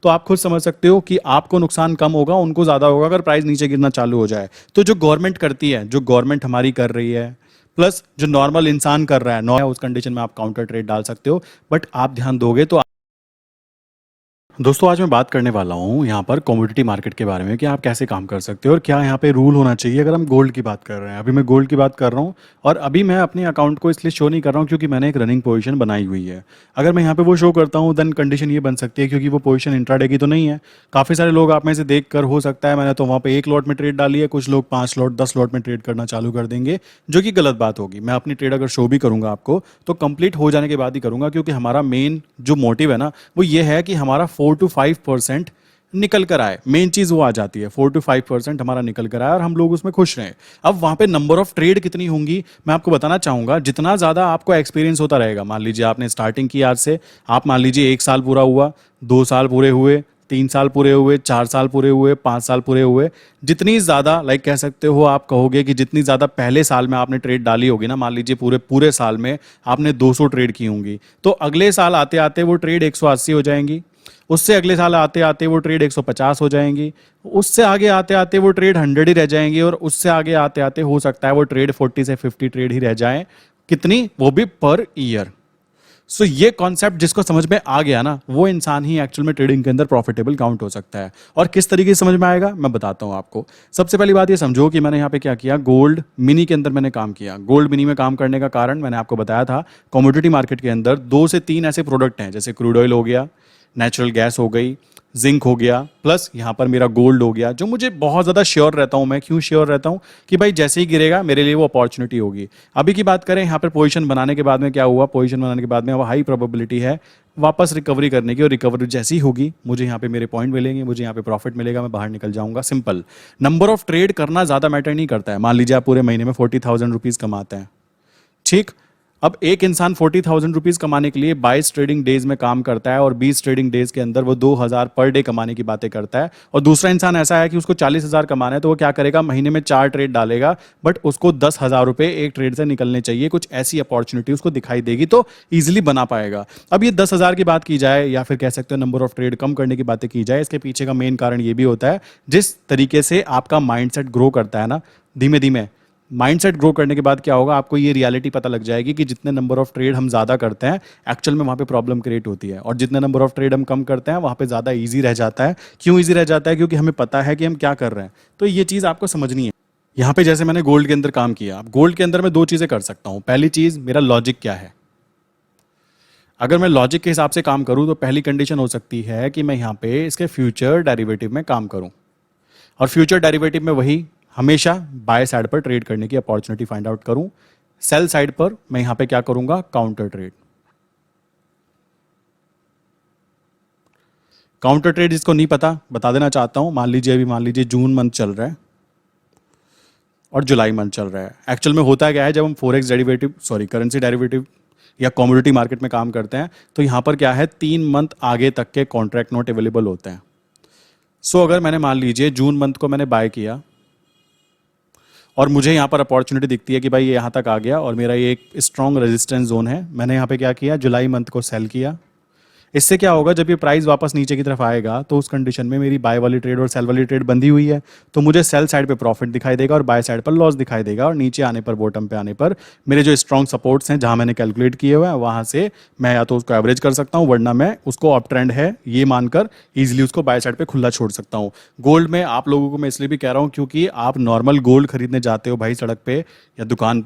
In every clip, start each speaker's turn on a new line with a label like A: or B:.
A: तो आप खुद समझ सकते हो कि आपको नुकसान कम होगा, उनको ज़्यादा होगा अगर प्राइस नीचे गिरना चालू हो जाए। तो जो गवर्नमेंट करती है, जो गवर्नमेंट हमारी कर रही है, प्लस जो नॉर्मल इंसान कर रहा है, उस कंडीशन में आप काउंटर ट्रेड डाल सकते हो। बट आप ध्यान दोगे तो दोस्तों आज मैं बात करने वाला हूँ यहाँ पर कमोडिटी मार्केट के बारे में कि आप कैसे काम कर सकते हो और क्या यहाँ पे रूल होना चाहिए अगर हम गोल्ड की बात कर रहे हैं। अभी मैं गोल्ड की बात कर रहा हूँ और अभी मैं अपने अकाउंट को इसलिए शो नहीं कर रहा हूँ क्योंकि मैंने एक रनिंग पोजीशन बनाई हुई है। अगर मैं यहाँ पे वो शो करता हूँ देन कंडीशन ये बन सकती है, क्योंकि वो पोजीशन इंट्राडे की तो नहीं है। काफ़ी सारे लोग आप में से देख कर, हो सकता है मैंने तो वहाँ पे 1 लॉट में ट्रेड डाली है, कुछ लोग 5 लॉट 10 लॉट में ट्रेड करना चालू कर देंगे, जो कि गलत बात होगी। मैं अपनी ट्रेड अगर शो भी करूँगा आपको तो कंप्लीट हो जाने के बाद ही करूँगा, क्योंकि हमारा मेन जो मोटिव है ना वो ये है कि हमारा 4 to 5% निकल कर आए। मेन चीज वो आ जाती है, 4 to 5% हमारा निकल कर आए और हम लोग उसमें खुश रहें। अब वहां पे नंबर ऑफ ट्रेड कितनी होंगी मैं आपको बताना चाहूंगा। जितना ज्यादा आपको एक्सपीरियंस होता रहेगा, मान लीजिए आपने स्टार्टिंग की आज से, आप मान लीजिए 1 साल पूरा हुआ, 2 साल पूरे हुए, 3 साल पूरे हुए, 4 साल पूरे हुए, 5 साल पूरे हुए, जितनी ज्यादा लाइक कह सकते हो, आप कहोगे कि जितनी ज्यादा पहले साल में आपने ट्रेड डाली होगी ना, मान लीजिए पूरे पूरे साल में आपने 200 ट्रेड की होंगी, तो अगले साल आते आते वो ट्रेड 180 हो जाएंगी, उससे अगले साल आते आते वो ट्रेड 150 हो जाएंगी, उससे आगे आते आते वो ट्रेड 100 ही रह जाएंगी, और उससे आगे आते आते हो सकता है वो ट्रेड 40 से 50 ट्रेड ही रह जाए। कितनी? वो भी पर ईयर। सो ये कॉन्सेप्ट जिसको समझ में आ गया ना, वो इंसान ही एक्चुअल में ट्रेडिंग के अंदर प्रॉफिटेबल काउंट हो सकता है। और किस तरीके से समझ में आएगा मैं बताता हूं आपको। सबसे पहली बात ये समझो कि मैंने यहाँ पे क्या किया, गोल्ड मिनी के अंदर मैंने काम किया। गोल्ड मिनी में काम करने का कारण मैंने आपको बताया था, कमोडिटी मार्केट के अंदर 2 से 3 ऐसे प्रोडक्ट हैं, जैसे क्रूड ऑयल हो गया, नेचुरल गैस हो गई, जिंक हो गया, प्लस यहाँ पर मेरा गोल्ड हो गया, जो मुझे बहुत ज़्यादा श्योर रहता हूँ। मैं क्यों श्योर रहता हूँ कि भाई जैसे ही गिरेगा मेरे लिए वो अपॉर्चुनिटी होगी। अभी की बात करें, यहाँ पर पोजीशन बनाने के बाद में क्या हुआ, पोजीशन बनाने के बाद में वो हाई प्रोबेबिलिटी है वापस रिकवरी करने की, और रिकवरी जैसी होगी मुझे यहाँ पे मेरे पॉइंट मिलेंगे, मुझे यहाँ पे प्रॉफिट मिलेगा, मैं बाहर निकल जाऊंगा। सिंपल। नंबर ऑफ ट्रेड करना ज़्यादा मैटर नहीं करता है। मान लीजिए आप पूरे महीने में 40,000 रुपीज़ कमाते हैं, ठीक। अब एक इंसान 40,000 रुपीज कमाने के लिए 22 ट्रेडिंग डेज में काम करता है और 20 ट्रेडिंग डेज के अंदर वो 2,000 पर डे कमाने की बातें करता है। और दूसरा इंसान ऐसा है कि उसको 40,000 कमाना है, तो वो क्या करेगा, महीने में 4 ट्रेड डालेगा, बट उसको 10,000 रुपए एक ट्रेड से निकलने चाहिए। कुछ ऐसी अपॉर्चुनिटी उसको दिखाई देगी तो ईजिली बना पाएगा। अब ये 10,000 की बात की जाए या फिर कह सकते हो नंबर ऑफ ट्रेड कम करने की बातें की जाए, इसके पीछे का मेन कारण ये भी होता है, जिस तरीके से आपका माइंडसेट ग्रो करता है ना धीमे धीमे। माइंडसेट ग्रो करने के बाद क्या होगा, आपको ये रियलिटी पता लग जाएगी कि जितने नंबर ऑफ ट्रेड हम ज़्यादा करते हैं एक्चुअल में वहाँ पे प्रॉब्लम क्रिएट होती है, और जितने नंबर ऑफ ट्रेड हम कम करते हैं वहाँ पे ज़्यादा इजी रह जाता है। क्यों इजी रह जाता है? क्योंकि हमें पता है कि हम क्या कर रहे हैं। तो ये चीज़ आपको समझनी है। यहाँ पे जैसे मैंने गोल्ड के अंदर काम किया, अब गोल्ड के अंदर मैं 2 चीज़ें कर सकता हूँ। पहली चीज़, मेरा लॉजिक क्या है। अगर मैं लॉजिक के हिसाब से काम करूँ तो पहली कंडीशन हो सकती है कि मैं यहाँ पे इसके फ्यूचर डेरिवेटिव में काम करूँ, और फ्यूचर डेरिवेटिव में वही हमेशा बाय साइड पर ट्रेड करने की अपॉर्चुनिटी फाइंड आउट करूं। सेल साइड पर मैं यहां पे क्या करूंगा, काउंटर ट्रेड। काउंटर ट्रेड जिसको नहीं पता बता देना चाहता हूं। मान लीजिए जून मंथ चल रहा है और जुलाई मंथ चल रहा है। एक्चुअल में होता क्या है, जब हम फॉरेक्स डेरिवेटिव करेंसी डेरिवेटिव या कमोडिटी मार्केट में काम करते हैं तो यहां पर क्या है, 3 मंथ आगे तक के कॉन्ट्रैक्ट नोट अवेलेबल होते हैं। सो अगर मैंने मान लीजिए जून मंथ को मैंने बाय किया और मुझे यहाँ पर अपॉर्चुनिटी दिखती है कि भाई ये यहाँ तक आ गया और मेरा ये एक स्ट्रॉन्ग रेजिस्टेंस जोन है, मैंने यहाँ पे क्या किया, जुलाई मंथ को सेल किया। इससे क्या होगा, जब ये प्राइस वापस नीचे की तरफ आएगा तो उस कंडीशन में मेरी बाय वाली ट्रेड और सेल वाली ट्रेड बंधी हुई है, तो मुझे सेल साइड पे प्रॉफिट दिखाई देगा और बाय साइड पर लॉस दिखाई देगा। और नीचे आने पर, बॉटम पे आने पर मेरे जो स्ट्रॉन्ग सपोर्ट्स हैं जहां मैंने कैलकुलेट किए हुए हैं, वहां से मैं या तो उसको एवरेज कर सकता हूं, वरना मैं उसको अप ट्रेंड है ये मानकर ईजिली उसको बाय साइड पे खुला छोड़ सकता हूं। गोल्ड में आप लोगों को मैं इसलिए भी कह रहा हूं क्योंकि आप नॉर्मल गोल्ड खरीदने जाते हो भाई सड़क पे या दुकान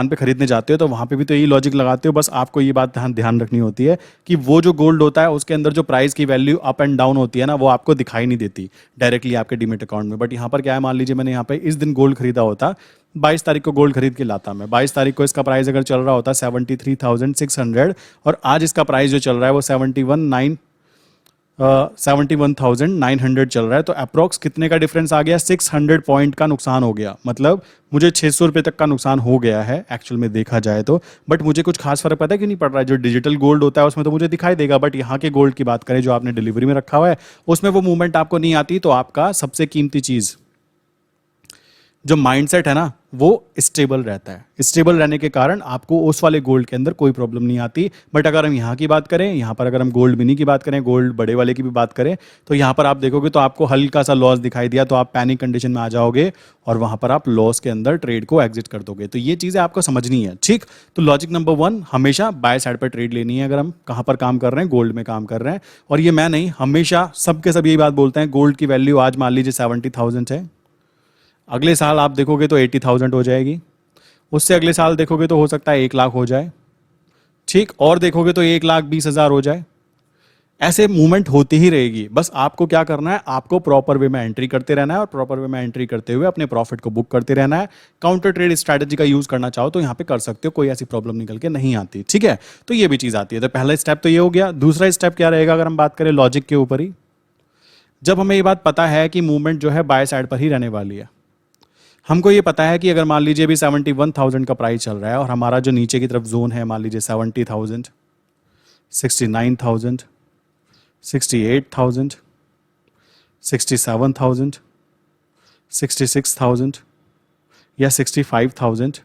A: पे खरीदने जाते हो, तो वहां पे भी तो यही लॉजिक लगाते हो। बस आपको ये बात ध्यान रखनी होती है कि वो जो गोल्ड होता है उसके अंदर जो प्राइस की वैल्यू अप एंड डाउन होती है ना, वो आपको दिखाई नहीं देती डायरेक्टली आपके डीमेट अकाउंट में। बट यहाँ पर क्या है, मान लीजिए मैंने यहाँ पे इस दिन गोल्ड खरीदा होता, 22 तारीख को गोल्ड खरीद के लाता मैं, 22 तारीख को इसका प्राइस अगर चल रहा होता 73,600 और आज इसका प्राइस जो चल रहा है वो 71,900 चल रहा है, तो अप्रॉक्स कितने का डिफरेंस आ गया, 600 पॉइंट का नुकसान हो गया। मतलब मुझे 600 रुपये तक का नुकसान हो गया है एक्चुअल में देखा जाए तो। बट मुझे कुछ खास फर्क पता है कि नहीं पड़ रहा है। जो डिजिटल गोल्ड होता है उसमें तो मुझे दिखाई देगा, बट यहाँ के गोल्ड की बात करें जो आपने डिलीवरी में रखा हुआ है उसमें वो मूवमेंट आपको नहीं आती। तो आपका सबसे कीमती चीज़ जो माइंडसेट है ना, वो स्टेबल रहता है। स्टेबल रहने के कारण आपको उस वाले गोल्ड के अंदर कोई प्रॉब्लम नहीं आती। बट अगर हम यहाँ की बात करें, यहाँ पर अगर हम गोल्ड मिनी की बात करें, गोल्ड बड़े वाले की भी बात करें, तो यहाँ पर आप देखोगे तो आपको हल्का सा लॉस दिखाई दिया तो आप पैनिक कंडीशन में आ जाओगे और वहाँ पर आप लॉस के अंदर ट्रेड को एग्जिट कर दोगे। तो ये चीज़ें आपको समझनी है, ठीक। तो लॉजिक नंबर 1, हमेशा बाय साइड पर ट्रेड लेनी है अगर हम कहाँ पर काम कर रहे हैं, गोल्ड में काम कर रहे हैं। और ये मैं नहीं, हमेशा सबके सब यही बात बोलते हैं, गोल्ड की वैल्यू आज मान लीजिए 70,000 है, अगले साल आप देखोगे तो 80,000 हो जाएगी, उससे अगले साल देखोगे तो हो सकता है 1 लाख हो जाए, ठीक, और देखोगे तो 1,20,000 हो जाए। ऐसे मूवमेंट होती ही रहेगी। बस आपको क्या करना है, आपको प्रॉपर वे में एंट्री करते रहना है और प्रॉपर वे में एंट्री करते हुए अपने प्रॉफिट को बुक करते रहना है। काउंटर ट्रेड स्ट्रैटेजी का यूज करना चाहो तो यहाँ पे कर सकते हो, कोई ऐसी प्रॉब्लम निकल के नहीं आती, ठीक है। तो ये भी चीज आती है। तो पहला स्टेप तो ये हो गया। दूसरा स्टेप क्या रहेगा अगर हम बात करें लॉजिक के ऊपर ही, जब हमें ये बात पता है कि मूवमेंट जो है बाय साइड पर ही रहने वाली है, हमको ये पता है कि अगर मान लीजिए अभी 71,000 का प्राइस चल रहा है और हमारा जो नीचे की तरफ जोन है मान लीजिए 70,000, 69,000, 68,000, 67,000, 66,000 या 65,000,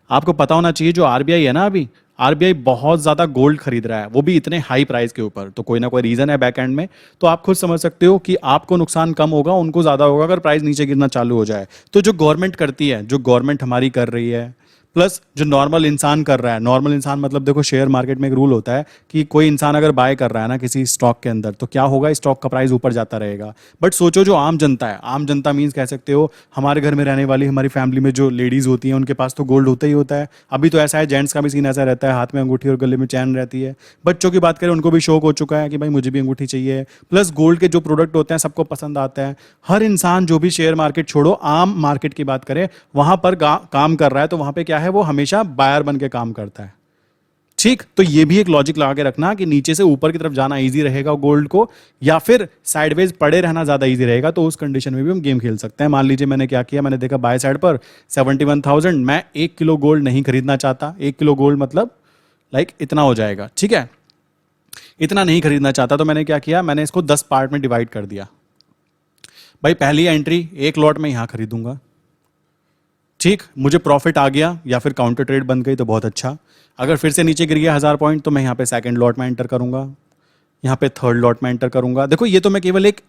A: आपको पता होना चाहिए जो आरबीआई है ना, अभी आरबीआई बहुत ज्यादा गोल्ड खरीद रहा है, वो भी इतने हाई प्राइस के ऊपर। तो कोई ना कोई रीजन है बैक एंड में। तो आप खुद समझ सकते हो कि आपको नुकसान कम होगा, उनको ज्यादा होगा अगर प्राइस नीचे गिरना चालू हो जाए। तो जो गवर्नमेंट करती है, जो गवर्नमेंट हमारी कर रही है, प्लस जो नॉर्मल इंसान कर रहा है, नॉर्मल इंसान मतलब देखो शेयर मार्केट में एक रूल होता है कि कोई इंसान अगर बाय कर रहा है ना किसी स्टॉक के अंदर, तो क्या होगा, स्टॉक का प्राइस ऊपर जाता रहेगा। बट सोचो जो आम जनता है, आम जनता मीन्स कह सकते हो हमारे घर में रहने वाली, हमारी फैमिली में जो लेडीज होती हैं उनके पास तो गोल्ड होता ही होता है। अभी तो ऐसा है, जेंट्स का भी सीन ऐसा रहता है, हाथ में अंगूठी और गले में चैन रहती है। बच्चों की बात करें, उनको भी शौक हो चुका है कि भाई मुझे भी अंगूठी चाहिए। प्लस गोल्ड के जो प्रोडक्ट होते हैं सबको पसंद आता है। हर इंसान जो भी शेयर मार्केट छोड़ो, आम मार्केट की बात करें, वहां पर काम कर रहा है तो वहां पे क्या है, वो हमेशा बायर बन के काम करता है, ठीक। तो ये भी एक लॉजिक लगा के रखना कि नीचे से ऊपर की तरफ जाना इजी रहेगा गोल्ड को, या फिर साइडवेज पड़े रहना ज्यादा इजी रहेगा। तो उस कंडीशन में भी हम गेम खेल सकते हैं। मान लीजिए मैंने क्या किया, मैंने देखा बाय साइड पर 71,000, मैं 1 किलो गोल्ड नहीं खरीदना चाहता। 1 किलो गोल्ड मतलब लाइक इतना हो जाएगा, ठीक है, इतना नहीं खरीदना चाहता। तो मैंने क्या किया, मैंने इसको 10 पार्ट में डिवाइड कर दिया। भाई पहली एंट्री 1 लॉट में यहां खरीदूंगा, ठीक, मुझे प्रॉफिट आ गया या फिर काउंटर ट्रेड बन गई तो बहुत अच्छा। अगर फिर से नीचे गिर गया 1000 पॉइंट तो मैं यहाँ पे सेकंड लॉट में एंटर करूंगा, यहाँ पे थर्ड लॉट में एंटर करूंगा। देखो ये तो मैं केवल एक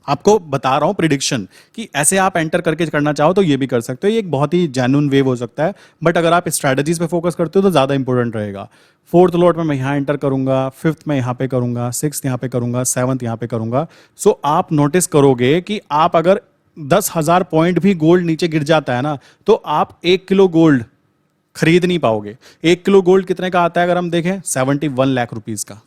A: आपको बता रहा हूं प्रिडिक्शन कि ऐसे आप एंटर करके करना चाहो तो ये भी कर सकते हो। ये एक बहुत ही जेन्युइन वेव हो सकता है, बट अगर आप स्ट्रैटेजीज पे फोकस करते हो तो ज़्यादा इंपॉर्टेंट रहेगा। फोर्थ लॉट में मैं यहाँ एंटर करूंगा, फिफ्थ में यहाँ पे करूंगा, सिक्स यहाँ पे करूंगा, सेवंथ यहाँ पे करूंगा। सो आप नोटिस करोगे कि आप अगर 10,000 पॉइंट भी गोल्ड नीचे गिर जाता है ना, तो आप 1 किलो गोल्ड खरीद नहीं पाओगे। 1 किलो गोल्ड कितने का आता है अगर हम देखें, 71 लाख रुपीज का,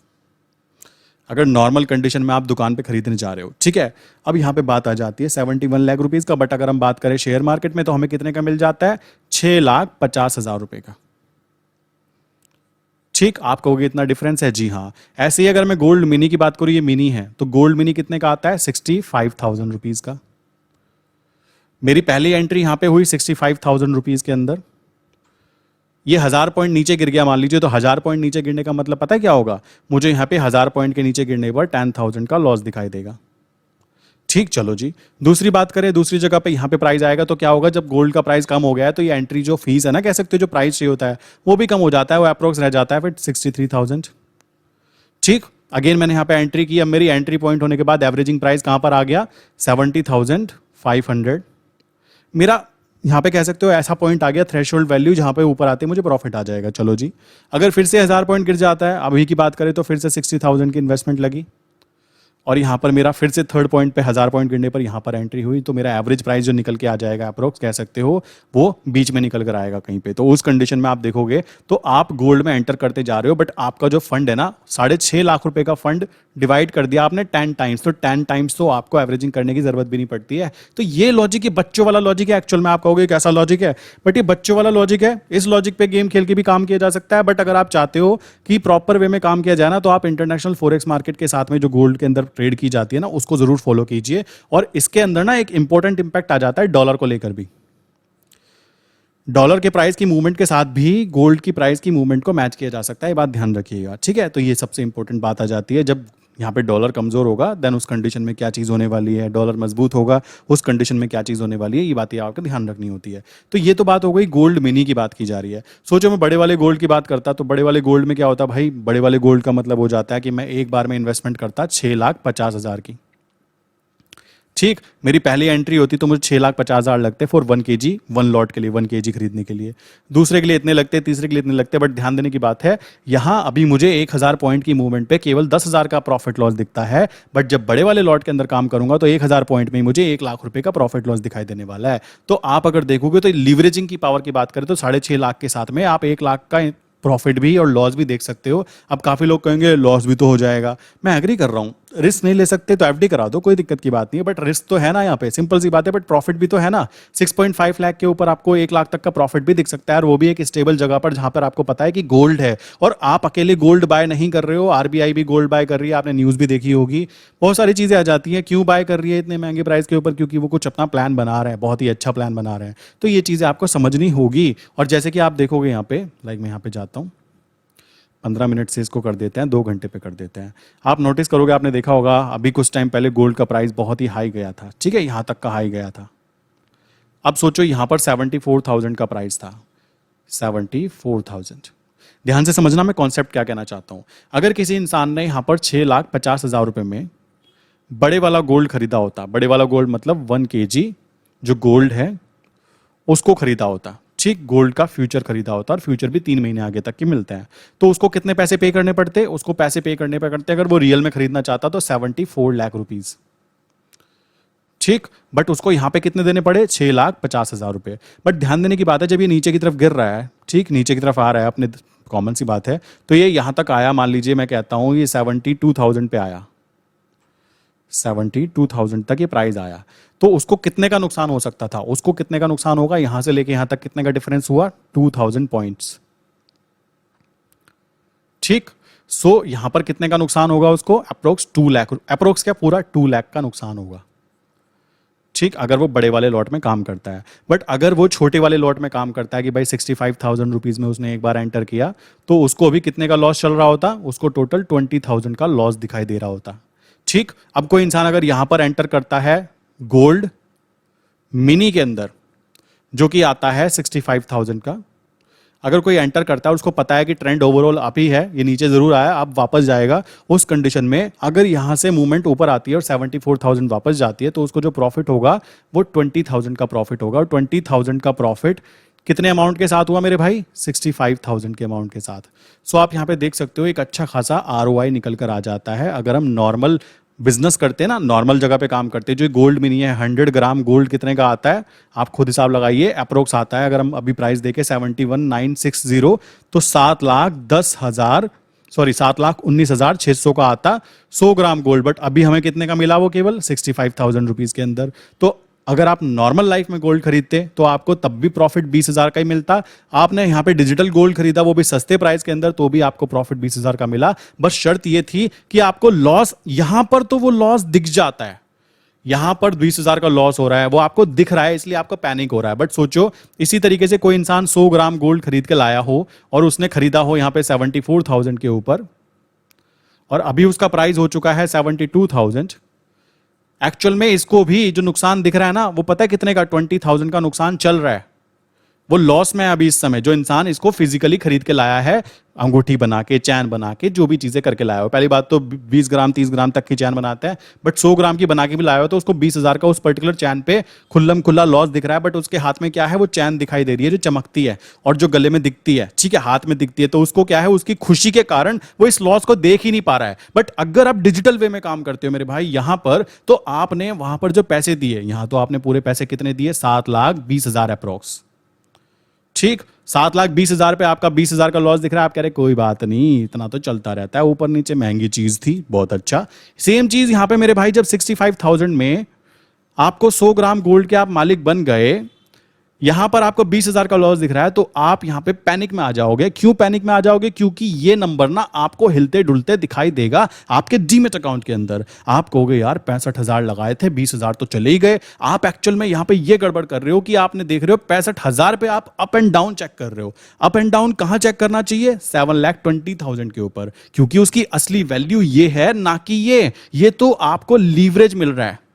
A: अगर नॉर्मल कंडीशन में आप दुकान पे खरीदने जा रहे हो, ठीक है। अब यहां पे बात आ जाती है 71 लाख रुपीज का, बट अगर हम बात करें शेयर मार्केट में तो हमें कितने का मिल जाता है, 6,50,000 रुपए का, ठीक। आप कहोगे इतना डिफरेंस है, जी हाँ। ऐसे ही अगर मैं गोल्ड मिनी की बात करूं, ये मिनी है, तो गोल्ड मिनी कितने का आता है, 65,000 रुपीज का। मेरी पहली एंट्री यहां पे हुई 65,000 रुपीज के अंदर। ये 1000 पॉइंट नीचे गिर गया मान लीजिए, तो 1000 पॉइंट नीचे गिरने का मतलब पता है क्या होगा, मुझे यहाँ पे 1000 पॉइंट के नीचे गिरने पर 10,000 का लॉस दिखाई देगा, ठीक। चलो जी, दूसरी बात करें, दूसरी जगह पे यहाँ पे प्राइस आएगा तो क्या होगा, जब गोल्ड का प्राइस कम हो गया है तो ये एंट्री जो फीस है ना, कह सकते हो जो प्राइस चाहिए होता है वो भी कम हो जाता है, वो अप्रोक्स रह जाता है फिर 63,000, ठीक। अगेन मैंने यहाँ पे एंट्री की, अब मेरी एंट्री पॉइंट होने के बाद एवरेजिंग प्राइस कहाँ पर आ गया, 70,500। मेरा यहाँ पे कह सकते हो ऐसा पॉइंट आ गया, थ्रेशोल्ड वैल्यू, जहाँ पे ऊपर आते मुझे प्रॉफिट आ जाएगा। चलो जी, अगर फिर से 1000 पॉइंट गिर जाता है, अभी की बात करें तो फिर से 60,000 की इन्वेस्टमेंट लगी और यहाँ पर मेरा फिर से थर्ड पॉइंट पे 1000 पॉइंट गिरने पर यहाँ पर एंट्री हुई, तो मेरा एवरेज प्राइस जो निकल के आ जाएगा अप्रोक्स कह सकते हो वो बीच में निकल कर आएगा कहीं पे। तो उस कंडीशन में आप देखोगे तो आप गोल्ड में एंटर करते जा रहे हो, बट आपका जो फंड है ना, 6.5 लाख रुपए का फंड डिवाइड कर दिया आपने 10 टाइम्स, तो 10 टाइम्स तो आपको एवरेजिंग करने की जरूरत भी नहीं पड़ती है। तो ये लॉजिक, ये बच्चों वाला लॉजिक है। एक्चुअल में आप कहोगे कैसा लॉजिक है, बट ये बच्चों वाला लॉजिक है। इस लॉजिक पे गेम खेल के भी काम किया जा सकता है, बट अगर आप चाहते हो कि प्रॉपर वे में काम किया जाए ना, तो आप इंटरनेशनल फॉरेक्स मार्केट के साथ में जो गोल्ड के अंदर ट्रेड की जाती है ना, उसको जरूर फॉलो कीजिए। और इसके अंदर ना एक इंपॉर्टेंट इंपैक्ट आ जाता है डॉलर को लेकर भी। डॉलर के प्राइस की मूवमेंट के साथ भी गोल्ड की प्राइस की मूवमेंट को मैच किया जा सकता है, ये बात ध्यान रखिएगा, ठीक है। तो ये सबसे इंपॉर्टेंट बात आ जाती है जब यहाँ पे डॉलर कमजोर होगा, देन उस कंडीशन में क्या चीज़ होने वाली है, डॉलर मजबूत होगा उस कंडीशन में क्या चीज़ होने वाली है, ये बातें आपको ध्यान रखनी होती है। तो ये तो बात हो गई गोल्ड मिनी की बात की जा रही है। सोचो मैं बड़े वाले गोल्ड की बात करता, तो बड़े वाले गोल्ड में क्या होता भाई, बड़े वाले गोल्ड का मतलब हो जाता है कि मैं एक बार में इन्वेस्टमेंट करता 6,50,000 की। ठीक, मेरी पहली एंट्री होती तो मुझे 6,50,000 लगते फॉर 1 kg, 1 लॉट के लिए, 1 kg खरीदने के लिए। दूसरे के लिए इतने लगते, तीसरे के लिए इतने लगते। बट ध्यान देने की बात है, यहां अभी मुझे 1,000 पॉइंट की मूवमेंट पे केवल 10,000 का प्रॉफिट लॉस दिखता है। बट जब बड़े वाले लॉट के अंदर काम करूंगा तो 1,000 पॉइंट में ही मुझे 1,00,000 रुपए का प्रॉफिट लॉस दिखाई देने वाला है। तो आप अगर देखोगे तो लीवरेजिंग की पावर की बात करें तो 6,50,000 के साथ में आप 1,00,000 का प्रॉफिट भी और लॉस भी देख सकते हो। अब काफी लोग कहेंगे लॉस भी तो हो जाएगा, मैं एग्री कर रहा हूं, रिस्क नहीं ले सकते तो एफडी करा दो, कोई दिक्कत की बात नहीं है। बट रिस्क तो है ना यहाँ पे, सिंपल सी बात है। बट प्रॉफिट भी तो है ना, 6.5 लाख के ऊपर आपको 1,00,000 तक का प्रॉफिट भी दिख सकता है, और वो भी एक स्टेबल जगह पर जहां पर आपको पता है कि गोल्ड है। और आप अकेले गोल्ड बाय नहीं कर रहे हो, आरबीआई भी गोल्ड बाय कर रही है, आपने न्यूज भी देखी होगी, बहुत सारी चीजें आ जाती हैं। क्यों बाय कर रही है इतने महंगे प्राइस के ऊपर? क्योंकि वो कुछ अपना प्लान बना रहे हैं, बहुत ही अच्छा प्लान बना रहे हैं। तो ये चीजें आपको समझनी होगी। और जैसे कि आप देखोगे यहाँ पे, लाइक मैं यहाँ पे जाता हूँ, 15 मिनट से इसको कर देते हैं, 2 घंटे पे कर देते हैं। आप नोटिस करोगे, आपने देखा होगा अभी कुछ टाइम पहले गोल्ड का प्राइस बहुत ही हाई गया था, ठीक है, यहां तक का हाई गया था। अब सोचो यहां पर 74,000 का प्राइस था, 74,000। ध्यान से समझना मैं कॉन्सेप्ट क्या कहना चाहता हूं। अगर किसी इंसान ने यहां पर 6,50,000 रुपए में बड़े वाला गोल्ड खरीदा होता, बड़े वाला गोल्ड मतलब 1 kg जो गोल्ड है उसको खरीदा होता, ठीक, गोल्ड का फ्यूचर खरीदा होता, और फ्यूचर भी 3 महीने आगे तक के मिलते हैं, तो उसको कितने पैसे पे करने पड़ते? उसको पैसे पे करने पड़ते अगर वो रियल में खरीदना चाहता तो 74 लाख रुपीज, ठीक। बट उसको यहां पे कितने देने पड़े? 6,50,000 रुपए। बट ध्यान देने की बात है, जब ये नीचे की तरफ गिर रहा है, ठीक, नीचे की तरफ आ रहा है, अपने कॉमन सी बात है, तो ये यहां तक आया, मान लीजिए मैं कहता हूं ये 72,000 पे आया, 72,000 तक ये प्राइस आया, तो उसको कितने का नुकसान हो सकता था? उसको कितने का नुकसान होगा? यहां से लेके यहां तक कितने का डिफरेंस हुआ? 2,000 पॉइंट्स, ठीक। सो यहां पर कितने का नुकसान होगा उसको? अप्रोक्स 2 लाख, अप्रोक्स क्या, पूरा 2 लाख का नुकसान होगा, ठीक, अगर वो बड़े वाले लॉट में काम करता है। बट अगर वो छोटे वाले लॉट में काम करता है कि भाई 65,000 रुपीज में उसने एक बार एंटर किया, तो उसको अभी कितने का लॉस चल रहा होता? उसको टोटल 20,000 का लॉस दिखाई दे रहा होता, ठीक। अब कोई इंसान अगर यहां पर एंटर करता है गोल्ड मिनी के अंदर, जो कि आता है 65,000 का, अगर कोई एंटर करता है, उसको पता है कि ट्रेंड ओवरऑल अप ही है, ये नीचे जरूर आया, अब वापस जाएगा, उस कंडीशन में अगर यहां से मूवमेंट ऊपर आती है और 74,000 वापस जाती है, तो उसको जो प्रॉफिट होगा वो 20,000 का प्रॉफिट होगा। और 20,000 का प्रॉफिट कितने अमाउंट के साथ हुआ मेरे भाई? 65,000 के अमाउंट के साथ। सो आप यहां पे देख सकते हो एक अच्छा खासा आरओआई निकल कर आ जाता है। अगर हम नॉर्मल बिजनेस करते हैं ना, नॉर्मल जगह पे काम करते हैं, जो गोल्ड मिनी है, 100 ग्राम गोल्ड कितने का आता है आप खुद हिसाब लगाइए, अप्रोक्स आता है, अगर हम अभी प्राइस देखें 71,960, तो 7,10,000, सॉरी 7,19,600 का आता 100 ग्राम गोल्ड। बट अभी हमें कितने का मिला? वो केवल 65,000 रुपीज के अंदर। तो अगर आप नॉर्मल लाइफ में गोल्ड खरीदते तो आपको तब भी प्रॉफिट 20,000 का ही मिलता। आपने यहां पे डिजिटल गोल्ड खरीदा, वो भी सस्ते प्राइस के अंदर, तो भी आपको प्रॉफिट 20,000 का मिला। बस शर्त ये थी कि आपको लॉस, यहां पर तो वो लॉस दिख जाता है, यहां पर 20,000 का लॉस हो रहा है, वो आपको दिख रहा है, इसलिए आपको पैनिक हो रहा है। बट सोचो इसी तरीके से कोई इंसान 100 ग्राम गोल्ड खरीद के लाया हो और उसने खरीदा हो यहां पे 74,000 के ऊपर, और अभी उसका प्राइस हो चुका है 72,000। एक्चुअल में इसको भी जो नुकसान दिख रहा है ना, वो पता है कितने का? 20,000 का नुकसान चल रहा है, वो लॉस में है अभी इस समय। जो इंसान इसको फिजिकली खरीद के लाया है, अंगूठी बना के, चैन बना के, जो भी चीजें करके लाया हो, पहली बात तो 20 ग्राम 30 ग्राम तक की चैन बनाते हैं, बट 100 ग्राम की बना के भी लाया हो, तो उसको 20,000 का उस पर्टिकुलर चैन पे खुल्लम खुल्ला लॉस दिख रहा है। बट उसके हाथ में क्या है? वो चैन दिखाई दे रही है जो चमकती है और जो गले में दिखती है, ठीक है, हाथ में दिखती है, तो उसको क्या है, उसकी खुशी के कारण वो इस लॉस को देख ही नहीं पा रहा है। बट अगर आप डिजिटल वे में काम करते हो मेरे भाई यहां पर, तो आपने वहां पर जो पैसे दिए, यहां तो आपने पूरे पैसे कितने दिए? 7,20,000 अप्रोक्स, ठीक। 7,20,000 पे आपका 20,000 का लॉस दिख रहा है, आप कह रहे कोई बात नहीं, इतना तो चलता रहता है, ऊपर नीचे महंगी चीज थी, बहुत अच्छा। सेम चीज यहां पे मेरे भाई, जब 65,000 में आपको 100 ग्राम गोल्ड के आप मालिक बन गए, यहां पर आपको 20,000 का लॉस दिख रहा है, तो आप यहां पे पैनिक में आ जाओगे। क्यों पैनिक में आ जाओगे? क्योंकि ये नंबर ना आपको हिलते डुलते दिखाई देगा आपके डीमेट अकाउंट के अंदर। आप कहोगे यार 65,000 लगाए थे, 20,000 तो चले ही गए। आप एक्चुअल में यहां पे ये गड़बड़ कर रहे हो कि आपने देख रहे हो 65,000 पे आप अप एंड डाउन चेक कर रहे हो। अप एंड डाउन कहां चेक करना चाहिए? 7,20,000 के ऊपर, क्योंकि उसकी असली वैल्यू ये है, ना कि ये तो आपको लीवरेज मिल रहा है।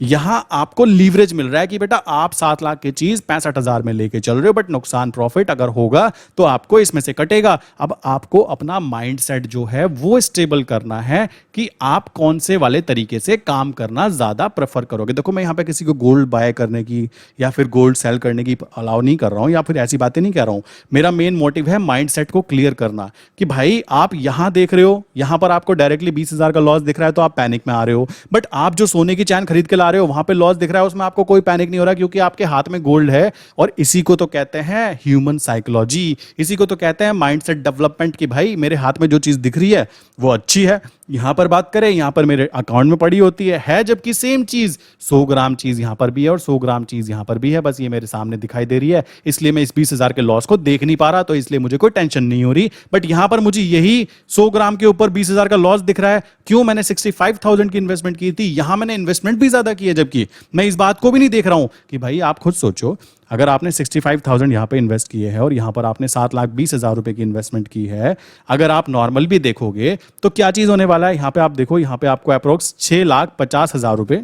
A: यहां आपको लीवरेज मिल रहा है कि बेटा आप 7 लाख की चीज 65,000 में लेके चल रहे हो, बट नुकसान प्रॉफिट अगर होगा तो आपको इसमें से कटेगा। अब आपको अपना माइंडसेट जो है वो स्टेबल करना है कि आप कौन से वाले तरीके से काम करना ज्यादा प्रेफर करोगे। देखो, मैं यहां पे किसी को गोल्ड बाय करने की या फिर गोल्ड सेल करने की अलाउ नहीं कर रहा हूं, या फिर ऐसी बातें नहीं कह रहा हूं। मेरा मेन मोटिव है माइंडसेट को क्लियर करना कि भाई आप यहां देख रहे हो, यहां पर आपको डायरेक्टली 20,000 का लॉस दिख रहा है तो आप पैनिक में आ रहे हो, बट आप जो सोने की चैन खरीद के ला रहे हो वहां पे लॉस दिख रहा है, उसमें आपको कोई पैनिक नहीं हो रहा, क्योंकि आपके हाथ में गोल्ड है। और इसी को तो कहते हैं ह्यूमन साइकोलॉजी, इसी को तो कहते हैं माइंडसेट डेवलपमेंट कि भाई मेरे हाथ में जो चीज दिख रही है वो अच्छी है। यहां पर बात करें, यहां पर मेरे अकाउंट में पड़ी होती है जबकि सेम चीज 100 ग्राम चीज यहां पर भी है और 100 ग्राम चीज यहां पर भी है, बस ये मेरे सामने दिखाई दे रही है, इसलिए मैं इस 20,000 के लॉस को देख नहीं पा रहा, तो इसलिए मुझे कोई टेंशन नहीं हो रही। बट यहां पर मुझे यही 100 ग्राम के ऊपर 20,000 का लॉस दिख रहा है। क्यों? मैंने 65,000 की इन्वेस्टमेंट की थी, यहां मैंने इन्वेस्टमेंट भी ज्यादा की है, जबकि मैं इस बात को भी नहीं देख रहा हूं कि भाई आप खुद सोचो, अगर आपने 65,000 यहां पे इन्वेस्ट किए हैं और यहां पर आपने 7,20,000 रुपए की इन्वेस्टमेंट की है, अगर आप नॉर्मल भी देखोगे तो क्या चीज होने वाला है? यहां पे आप देखो, यहां पे आपको अप्रोक्स 6,50,000 रुपए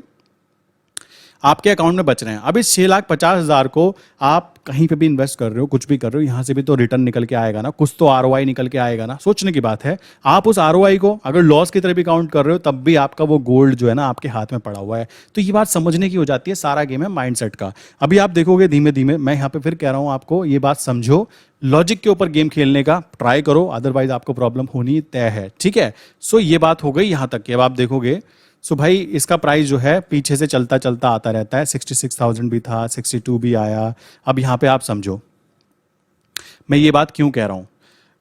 A: आपके अकाउंट में बच रहे हैं। अब इस 6,50,000 को आप कहीं पे भी इन्वेस्ट कर रहे हो, कुछ भी कर रहे हो, यहां से भी तो रिटर्न निकल के आएगा ना, कुछ तो आरओआई निकल के आएगा ना। सोचने की बात है, आप उस आरओआई को अगर लॉस की तरह भी काउंट कर रहे हो तब भी आपका वो गोल्ड जो है ना आपके हाथ में पड़ा हुआ है। तो ये बात समझने की हो जाती है, सारा गेम है माइंडसेट का। अभी आप देखोगे धीमे धीमे, मैं यहां पर फिर कह रहा हूं आपको, ये बात समझो, लॉजिक के ऊपर गेम खेलने का ट्राई करो, अदरवाइज आपको प्रॉब्लम होनी तय है। ठीक है, सो ये बात हो गई यहां तक कि अब आप देखोगे, सो भाई इसका प्राइस जो है पीछे से चलता चलता आता रहता है, 66,000 भी था, 62 भी आया। अब यहां पे आप समझो मैं ये बात क्यों कह रहा हूं।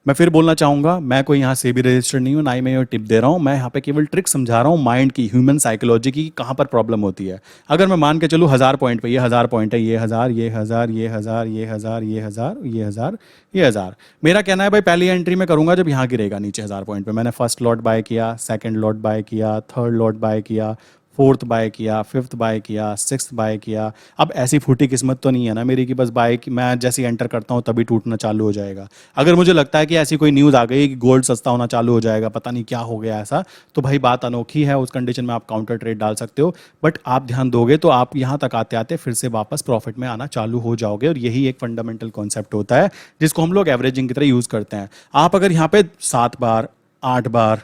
A: मैं फिर बोलना चाहूंगा, मैं कोई यहाँ से भी रजिस्टर्ड नहीं हूँ, ना ही मैं ये टिप दे रहा हूँ, मैं यहाँ पे केवल ट्रिक समझा रहा हूँ माइंड की, ह्यूमन साइकोलॉजी की, कहाँ पर प्रॉब्लम होती है। अगर मैं मान के चलूँ 1,000 पॉइंट पे, ये 1,000 पॉइंट है, ये 1,000, ये 1,000, ये 1,000, ये 1,000, ये 1,000, ये 1,000, ये 1,000, मेरा कहना है भाई पहली एंट्री में करूंगा जब यहाँ गिरेगा नीचे 1,000 पॉइंट पे। मैंने फर्स्ट लॉट बाय किया, सेकंड लॉट बाय किया, थर्ड लॉट बाय किया, फोर्थ बाय किया, फिफ्थ बाय किया, सिक्स्थ बाय किया। अब ऐसी फूटी किस्मत तो नहीं है ना मेरी कि बस बाय की मैं जैसे ही एंटर करता हूँ तभी टूटना चालू हो जाएगा। अगर मुझे लगता है कि ऐसी कोई न्यूज़ आ गई कि गोल्ड सस्ता होना चालू हो जाएगा, पता नहीं क्या हो गया ऐसा, तो भाई बात अनोखी है, उस कंडीशन में आप काउंटर ट्रेड डाल सकते हो। बट आप ध्यान दोगे तो आप यहाँ तक आते आते फिर से वापस प्रॉफिट में आना चालू हो जाओगे, और यही एक फंडामेंटल कॉन्सेप्ट होता है जिसको हम लोग एवरेजिंग की तरह यूज़ करते हैं। आप अगर यहाँ पे 7 बार, 8 बार,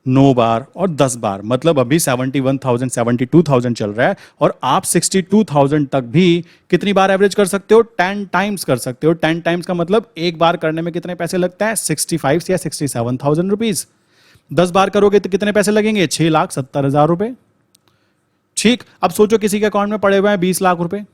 A: 9 बार और 10 बार, मतलब अभी 71,000 72,000 चल रहा है, और आप 62,000 तक भी कितनी बार एवरेज कर सकते हो? 10 टाइम्स कर सकते हो। 10 टाइम्स का मतलब एक बार करने में कितने पैसे लगता है? 65 या 67,000 रुपीज। 10 बार करोगे तो कितने पैसे लगेंगे? 6,70,000 रुपए। ठीक, अब सोचो किसी के अकाउंट में पड़े हुए हैं 20 लाख रुपए।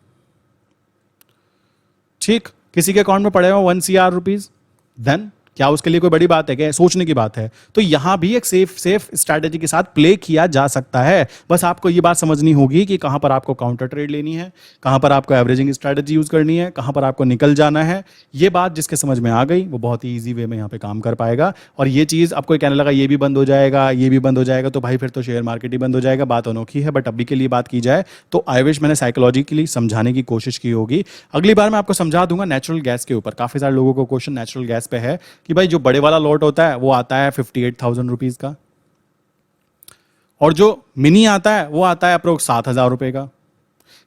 A: ठीक, किसी के अकाउंट में पड़े हुए 1 CR रुपीज। देन क्या उसके लिए कोई बड़ी बात है? क्या सोचने की बात है? तो यहां भी एक सेफ स्ट्रैटेजी के साथ प्ले किया जा सकता है। बस आपको ये बात समझनी होगी कि कहां पर आपको काउंटर ट्रेड लेनी है, कहां पर आपको एवरेजिंग स्ट्रैटेजी यूज करनी है, कहां पर आपको निकल जाना है। ये बात जिसके समझ में आ गई वो बहुत ही ईजी वे में यहां पे काम कर पाएगा। और ये चीज आपको कहने लगा ये भी बंद हो जाएगा, ये भी बंद हो जाएगा, तो भाई फिर तो शेयर मार्केट ही बंद हो जाएगा। बात अनोखी है, बट अभी के लिए बात की जाए तो आई विश मैंने साइकोलॉजिकली समझाने की कोशिश की होगी। अगली बार मैं आपको समझा दूंगा नेचुरल गैस के ऊपर। काफी सारे लोगों को क्वेश्चन नेचुरल गैस पे है कि भाई जो बड़े वाला लॉट होता है वो आता है 58,000 रुपीज का, और जो मिनी आता है वो आता है अप्रोक्स 7,000 रुपए का।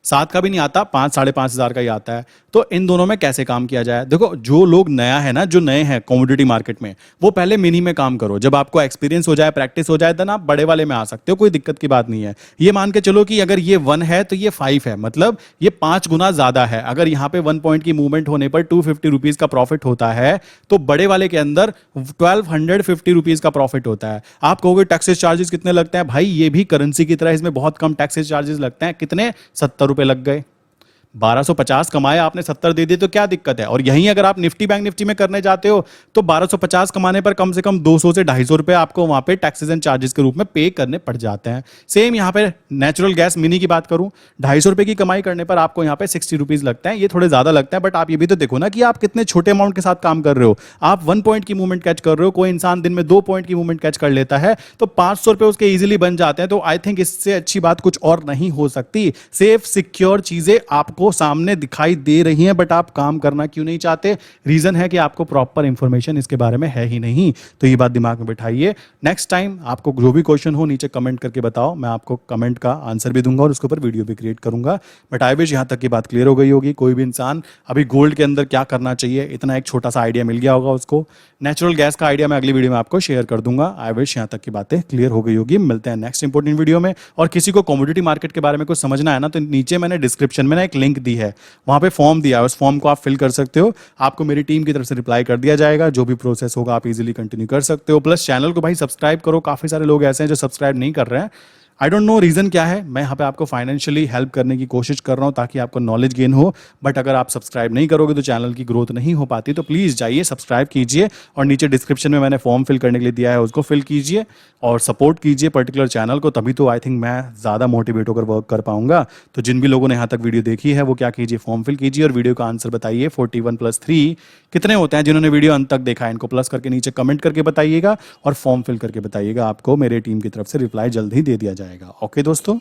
A: 7 का भी नहीं आता, 5,500 का ही आता है। तो इन दोनों में कैसे काम किया जाए? देखो, जो लोग नया है ना, जो नए हैं कमोडिटी मार्केट में, वो पहले मिनी में काम करो। जब आपको एक्सपीरियंस हो जाए, प्रैक्टिस हो जाए, देन आप बड़े वाले में आ सकते हो, कोई दिक्कत की बात नहीं है। ये मान के चलो कि अगर ये 1 है तो ये 5 है, मतलब ये 5 गुना ज्यादा है। अगर यहाँ पे 1 पॉइंट की मूवमेंट होने पर 250 रुपीज का प्रॉफिट होता है, तो बड़े वाले के अंदर 1,250 रुपीज का प्रॉफिट होता है। आप कहोगे टैक्सेस चार्जेस कितने लगते हैं? भाई ये भी करेंसी की तरह, इसमें बहुत कम टैक्सेस चार्जेस लगते हैं। कितने? 70 रुपए लग गए। 1250 कमाए, आपने 70 दे दिए तो क्या दिक्कत है। और यहीं अगर आप निफ्टी बैंक निफ्टी में करने जाते हो तो 1250 कमाने पर कम से कम 200 से 250 रुपए आपको वहां पे टैक्सेस एंड चार्जेस के रूप में पे करने पड़ जाते हैं। सेम यहाँ पे नेचुरल गैस मिनी की बात करूं, 250 रुपए की कमाई करने पर आपको यहाँ पे 60 रुपीज लगता है। ये थोड़े ज्यादा लगता है, बट आप ये भी तो देखो ना कि आप कितने छोटे अमाउंट के साथ काम कर रहे हो। आप 1 पॉइंट की मूवमेंट कैच कर रहे हो, कोई इंसान दिन में 2 पॉइंट की मूवमेंट कैच कर लेता है तो 500 रुपए उसके इजीली बन जाते हैं। तो आई थिंक इससे अच्छी बात कुछ और नहीं हो सकती। सेफ सिक्योर चीजें आपको सामने दिखाई दे रही हैं, बट आप काम करना क्यों नहीं चाहते? रीजन है कि आपको प्रॉपर इंफॉर्मेशन इसके बारे में है ही नहीं। तो ये बात दिमाग में बिठाइए। नेक्स्ट टाइम आपको जो भी क्वेश्चन हो नीचे कमेंट करके बताओ, मैं आपको कमेंट का आंसर भी दूंगा और उसके ऊपर वीडियो भी क्रिएट करूंगा। बट आई विश यहां तक की बात क्लियर हो गई होगी। कोई भी इंसान अभी गोल्ड के अंदर क्या करना चाहिए, इतना एक छोटा सा आइडिया मिल गया होगा उसको। नेचुरल गैस का आइडिया मैं अगली वीडियो में आपको शेयर कर दूंगा। आई विश यहां तक की बातें क्लियर हो गई होगी। मिलते हैं नेक्स्ट इंपॉर्टेंट वीडियो में। और किसी को कमोडिटी मार्केट के बारे में कुछ समझना है ना, तो नीचे मैंने डिस्क्रिप्शन में ना एक लिंक दी है, वहां पे फॉर्म दिया है, उस फॉर्म को आप फिल कर सकते हो। आपको मेरी टीम की तरफ से रिप्लाई कर दिया जाएगा। जो भी प्रोसेस होगा आप इजीली कंटिन्यू कर सकते हो। प्लस चैनल को भाई सब्सक्राइब करो। काफी सारे लोग ऐसे हैं जो सब्सक्राइब नहीं कर रहे हैं। आई डोंट नो रीज़न क्या है। मैं यहाँ पे आपको फाइनेंशियली हेल्प करने की कोशिश कर रहा हूँ ताकि आपको नॉलेज गेन हो। बट अगर आप सब्सक्राइब नहीं करोगे तो चैनल की ग्रोथ नहीं हो पाती। तो प्लीज़ जाइए, सब्सक्राइब कीजिए और नीचे डिस्क्रिप्शन में मैंने फॉर्म फिल करने के लिए दिया है, उसको फिल कीजिए और सपोर्ट कीजिए पर्टिकुलर चैनल को। तभी तो आई थिंक मैं ज़्यादा मोटिवेट होकर वर्क कर पाऊंगा। तो जिन भी लोगों ने यहाँ तक वीडियो देखी है वो क्या कीजिए, फॉर्म फिल कीजिए और वीडियो का आंसर बताइए। 41 + 3 कितने होते हैं? जिन्होंने वीडियो अंत तक देखा है इनको प्लस करके नीचे कमेंट करके बताइएगा और फॉर्म फिल करके बताइएगा। आपको मेरे टीम की तरफ से रिप्लाई जल्द ही दे दिया जाएगा। ओके दोस्तों।